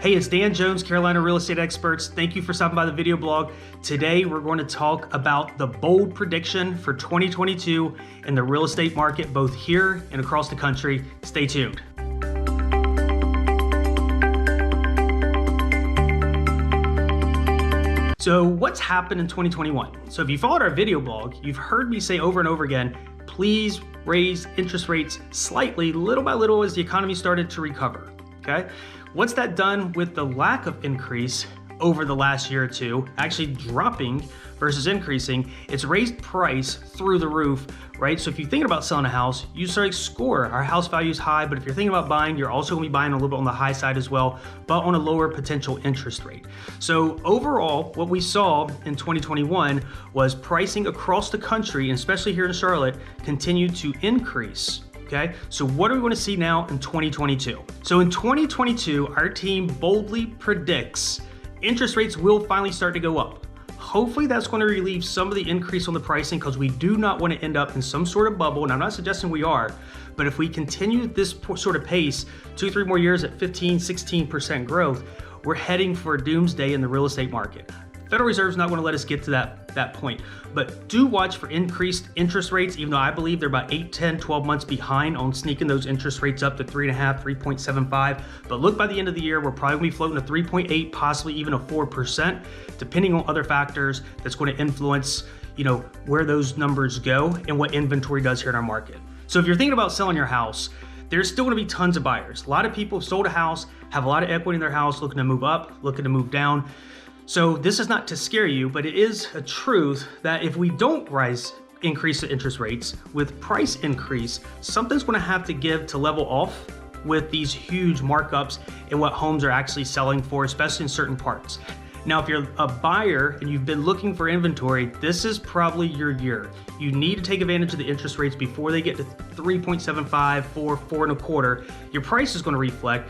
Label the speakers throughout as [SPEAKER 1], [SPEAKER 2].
[SPEAKER 1] Hey, it's Dan Jones, Carolina Real Estate Experts. Thank you for stopping by the video blog. Today, we're going to talk about the bold prediction for 2022 in the real estate market, both here and across the country. Stay tuned. So what's happened in 2021? So if you followed our video blog, you've heard me say over and over again, please raise interest rates slightly, little by little, as the economy started to recover, okay? What's that done with the lack of increase over the last year or two, actually dropping versus increasing? It's raised price through the roof, right? So if you're thinking about selling a house, you start to score, our house value is high, but if you're thinking about buying, you're also gonna be buying a little bit on the high side as well, but on a lower potential interest rate. So overall, what we saw in 2021 was pricing across the country, and especially here in Charlotte, continued to increase. Okay, so what are we going to see now in 2022? So in 2022, our team boldly predicts interest rates will finally start to go up. Hopefully that's going to relieve some of the increase on the pricing, because we do not want to end up in some sort of bubble, and I'm not suggesting we are, but if we continue this sort of pace, 2-3 more years at 15-16% growth, we're heading for a doomsday in the real estate market. Federal Reserve's not going to let us get to that point, but do watch for increased interest rates, even though I believe they're about 8, 10, 12 months behind on sneaking those interest rates up to 3.5, 3.75. But look, by the end of the year, we're probably going to be floating to 3.8, possibly even a 4%, depending on other factors that's going to influence, where those numbers go and what inventory does here in our market. So if you're thinking about selling your house, there's still going to be tons of buyers. A lot of people have sold a house, have a lot of equity in their house, looking to move up, looking to move down. So this is not to scare you, but it is a truth that if we don't increase the interest rates with price increase, something's going to have to give to level off with these huge markups in what homes are actually selling for, especially in certain parts. Now, if you're a buyer and you've been looking for inventory, this is probably your year. You need to take advantage of the interest rates before they get to 3.75, 4, 4.25. Your price is going to reflect,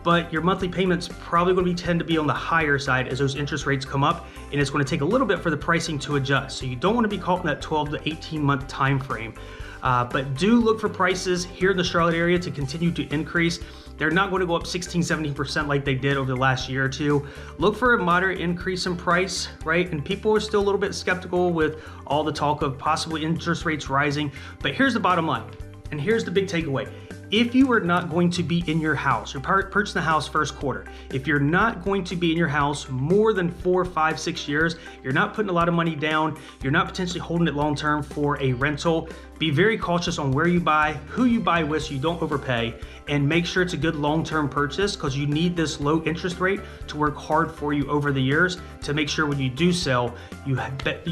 [SPEAKER 1] but your monthly payments probably going to tend to be on the higher side as those interest rates come up, and it's going to take a little bit for the pricing to adjust. So you don't want to be caught in that 12 to 18 month time frame. But do look for prices here in the Charlotte area to continue to increase. They're not going to go up 16-17% like they did over the last year or two. Look for a moderate increase in price, right? And people are still a little bit skeptical with all the talk of possibly interest rates rising. But here's the bottom line, and here's the big takeaway. If you are not going to be in your house, you're purchasing the house first quarter, if you're not going to be in your house more than 4, 5, 6 years, you're not putting a lot of money down, you're not potentially holding it long-term for a rental, be very cautious on where you buy, who you buy with, so you don't overpay, and make sure it's a good long-term purchase, because you need this low interest rate to work hard for you over the years to make sure when you do sell, you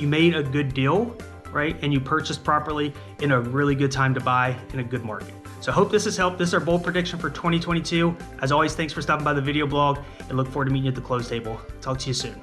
[SPEAKER 1] made a good deal, right? And you purchased properly in a really good time to buy in a good market. So I hope this has helped. This is our bold prediction for 2022. As always, thanks for stopping by the video blog, and look forward to meeting you at the close table. Talk to you soon.